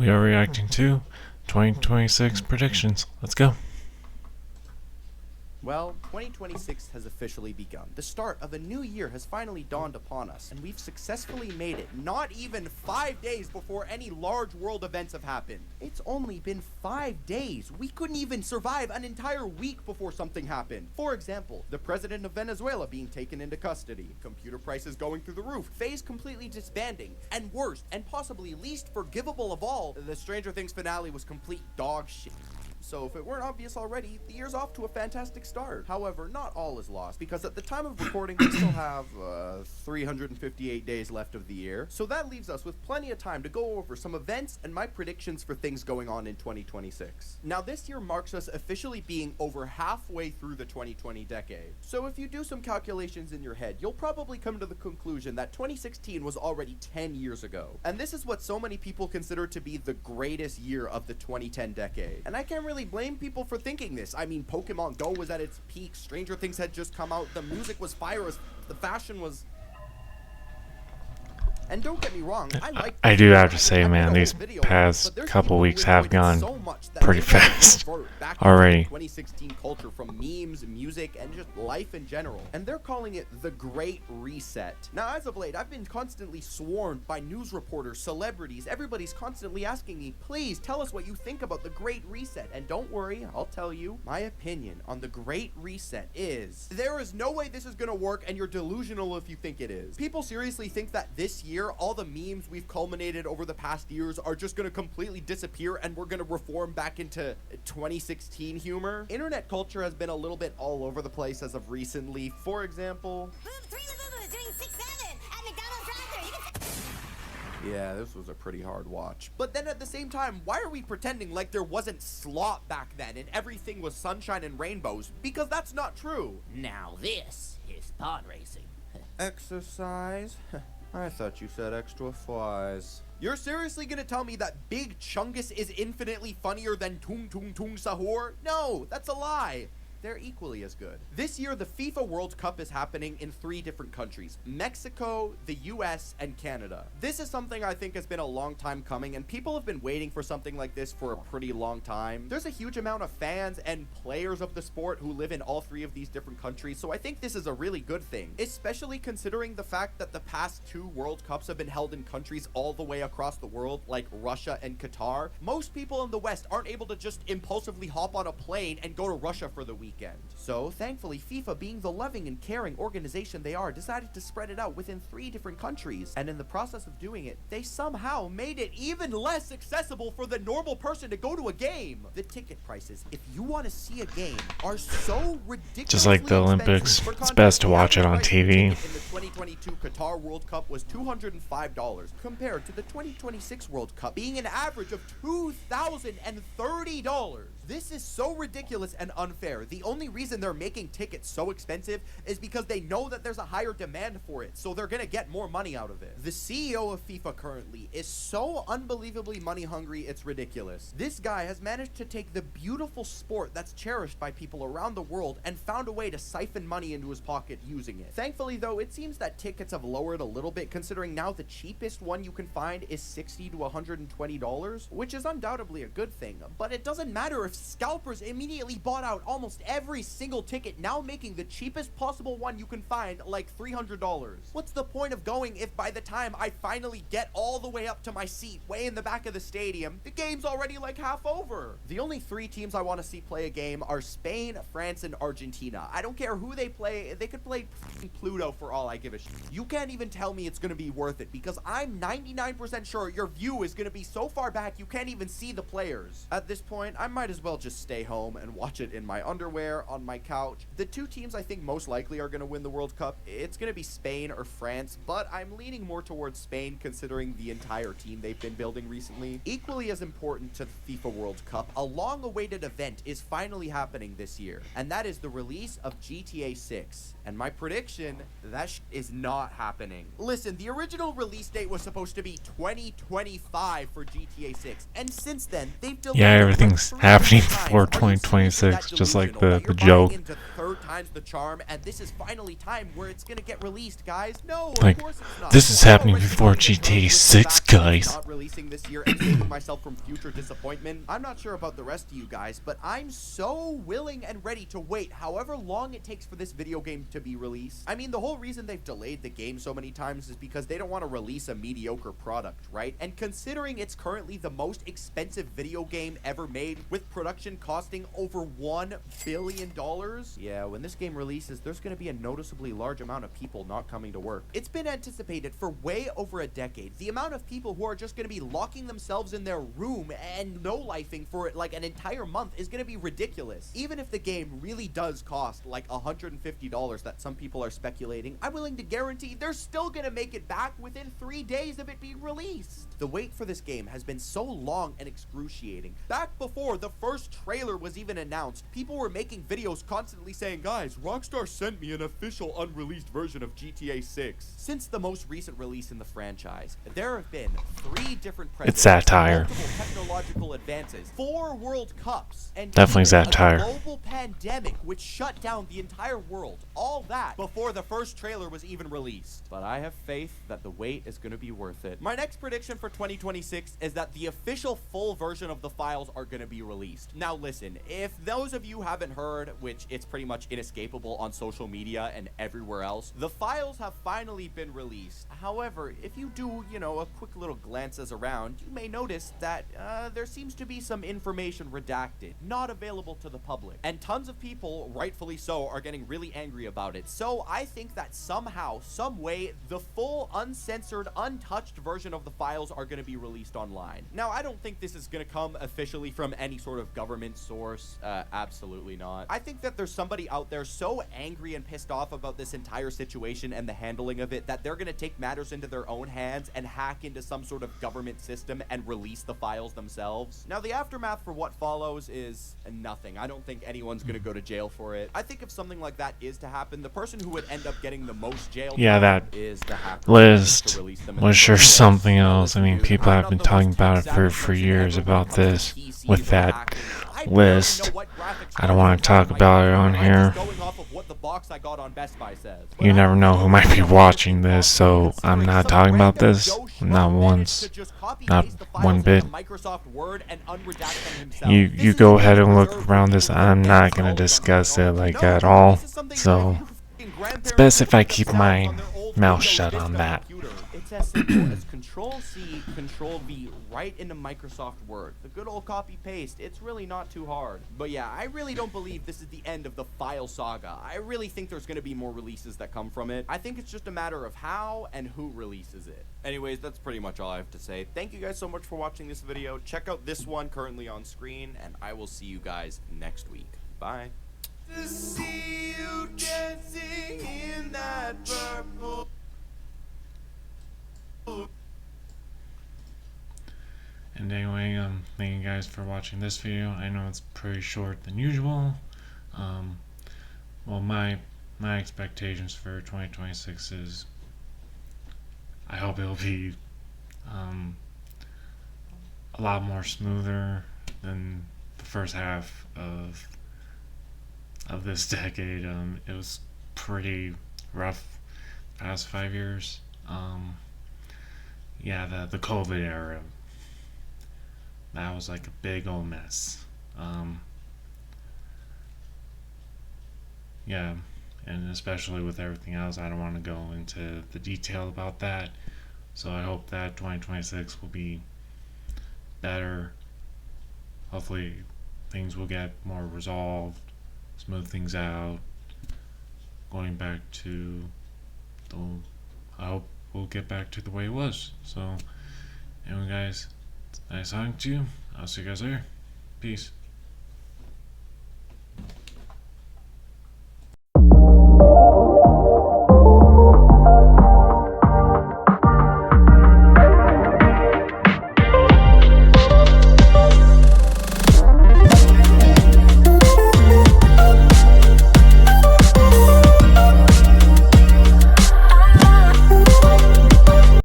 We are reacting to 2026 predictions. Let's go. Well, 2026 has officially begun. The start of a new year has finally dawned upon us, and we've successfully made it not even 5 days before any large world events have happened. It's only been 5 days. We couldn't even survive an entire week before something happened. For example, the president of Venezuela being taken into custody, computer prices going through the roof, FaZe completely disbanding, and worst, and possibly least forgivable of all, the Stranger Things finale was complete dog shit. So if it weren't obvious already, the year's off to a fantastic start. However, not all is lost, because at the time of recording, we still have 358 days left of the year. So that leaves us with plenty of time to go over some events and my predictions for things going on in 2026. Now, this year marks us officially being over halfway through the 2020 decade. So if you do some calculations in your head, you'll probably come to the conclusion that 2016 was already 10 years ago. And this is what so many people consider to be the greatest year of the 2010 decade. And I can't really blame people for thinking this. I mean, Pokemon Go was at its peak, Stranger Things had just come out, the music was fire, the fashion was... And don't get me wrong, I do have to say, man, these past couple weeks have gone pretty fast already. 2016 culture, from memes, music, and just life in general. And they're calling it the Great Reset. Now, as of late, I've been constantly swarmed by news reporters, celebrities. Everybody's constantly asking me, please tell us what you think about the Great Reset. And don't worry, I'll tell you. My opinion on the Great Reset is, there is no way this is gonna work, and you're delusional if you think it is. People seriously think that this year, all the memes we've culminated over the past years are just going to completely disappear and we're going to reform back into 2016 humor. Internet culture has been a little bit all over the place as of recently. For example... Yeah, this was a pretty hard watch. But then at the same time, why are we pretending like there wasn't slop back then and everything was sunshine and rainbows? Because that's not true. Now this is pod racing. Exercise? I thought you said extra flies. You're seriously gonna tell me that Big Chungus is infinitely funnier than Tung Tung Tung Sahur? No, that's a lie. They're equally as good. This year, the FIFA World Cup is happening in 3 different countries: Mexico, the US, and Canada. This is something I think has been a long time coming, and people have been waiting for something like this for a pretty long time. There's a huge amount of fans and players of the sport who live in all 3 of these different countries, so I think this is a really good thing, especially considering the fact that the past 2 World Cups have been held in countries all the way across the world, like Russia and Qatar. Most people in the West aren't able to just impulsively hop on a plane and go to Russia for the weekend. So, thankfully, FIFA, being the loving and caring organization they are, decided to spread it out within 3 different countries. And in the process of doing it, they somehow made it even less accessible for the normal person to go to a game. The ticket prices, if you want to see a game, are so ridiculously Just like the Olympics, it's best to watch it on TV. In the 2022 Qatar World Cup was $205, compared to the 2026 World Cup being an average of $2,030. This is so ridiculous and unfair. The only reason they're making tickets so expensive is because they know that there's a higher demand for it, so they're gonna get more money out of it. The CEO of FIFA currently is so unbelievably money hungry, it's ridiculous. This guy has managed to take the beautiful sport that's cherished by people around the world and found a way to siphon money into his pocket using it. Thankfully though, it seems that tickets have lowered a little bit, considering now the cheapest one you can find is $60 to $120, which is undoubtedly a good thing. But it doesn't matter if scalpers immediately bought out almost every single ticket, now making the cheapest possible one you can find like $300. What's the point of going if by the time I finally get all the way up to my seat way in the back of the stadium, the game's already like half over? The only 3 teams I want to see play a game are Spain, France, and Argentina. I don't care who they play. They could play Pluto for all I give a shit. You can't even tell me it's going to be worth it, because I'm 99% sure your view is going to be so far back you can't even see the players. At this point, I might as well just stay home and watch it in my underwear on my couch. The 2 teams I think most likely are going to win the World Cup, it's going to be Spain or France, but I'm leaning more towards Spain considering the entire team they've been building recently. Equally as important to the FIFA World Cup, a long-awaited event is finally happening this year, and that is the release of GTA 6. And my prediction, that is not happening. Listen, the original release date was supposed to be 2025 for GTA 6, and since then, they've delayed. Yeah, everything's happening before 2026, just like the joke. third time's the charm, and this is finally time where it's gonna get released, guys. No, of Like, course it's not. this is I'm happening already before feeling the GTA with the 6, fact that it's guys. Not releasing this year and saving myself from future disappointment. I'm not sure about the rest of you guys, but I'm so willing and ready to wait however long it takes for this video game to be released. I mean, the whole reason they've delayed the game so many times is because they don't want to release a mediocre product, right? And considering it's currently the most expensive video game ever made, with production costing over $1 billion, yeah, when this game releases, there's going to be a noticeably large amount of people not coming to work. It's been anticipated for way over a decade. The amount of people who are just going to be locking themselves in their room and no-lifing for like an entire month is going to be ridiculous. Even if the game really does cost like $150 that some people are speculating, I'm willing to guarantee they're still going to make it back within 3 days of it being released. The wait for this game has been so long and excruciating. Back before the first trailer was even announced, people were making videos constantly saying, guys, Rockstar sent me an official unreleased version of GTA 6. Since the most recent release in the franchise, there have been 3 different presidents, It's satire. multiple technological advances, 4 World Cups, and Definitely even satire. a global pandemic which shut down the entire world. All that before the first trailer was even released. But I have faith that the wait is going to be worth it. My next prediction for 2026 is that the official full version of the files are going to be released. Now listen, if those of you haven't heard, which it's pretty much inescapable on social media and everywhere else, the files have finally been released. However, if you do, a quick little glances around, you may notice that there seems to be some information redacted, not available to the public. And tons of people, rightfully so, are getting really angry about it. So I think that somehow, some way, the full, uncensored, untouched version of the files are going to be released online. Now, I don't think this is going to come officially from any sort of government source. Absolutely not. I think that there's somebody out there so angry and pissed off about this entire situation and the handling of it that they're going to take matters into their own hands and hack into some sort of government system and release the files themselves. Now, the aftermath for what follows is nothing. I don't think anyone's going to go to jail for it. I think if something like that is to happen, the person who would end up getting the most jail time that is the hacker list to release them in was the sure first place. something Now, else. I listen, mean, dude, people I'm have not been the talking most about it tech-savvy for person years ever when it about comes to this PCs with or that hacking. I list. barely know what graphics I don't want to cards talk are about right it on now. I'm here. just going off of what the box I got on Best Buy says. But You I never don't know know who might what be the watching hell this, is so I'm considering not some talking about random this, Joe Schmo not managed once, to just copy not paste the one files bit. into Microsoft Word and unredact them himself. You This you is go something ahead and look reserved for around people this. with I'm dense not gonna knowledge on discuss it technology. like No, at all. this is something that So your fucking grandparents it's best if I wrote keep themselves my on their old mouth Windows shut on Vista that. computer. It's as simple as Control-C, Control-V right into Microsoft Word. The good old copy-paste. It's really not too hard. But yeah, I really don't believe this is the end of the file saga. I really think there's going to be more releases that come from it. I think it's just a matter of how and who releases it. Anyways, that's pretty much all I have to say. Thank you guys so much for watching this video. Check out this one currently on screen, and I will see you guys next week. Bye. To see you dancing in that purple. And anyway, thank you guys for watching this video. I know it's pretty short than usual. Well, my expectations for 2026 is I hope it'll be a lot more smoother than the first half of this decade. It was pretty rough the past 5 years. Yeah, the COVID era. That was like a big old mess. Yeah, and especially with everything else, I don't want to go into the detail about that. So I hope that 2026 will be better. Hopefully things will get more resolved, smooth things out, going back to I hope we'll get back to the way it was. So anyway guys, nice talking to you. I'll see you guys later. Peace.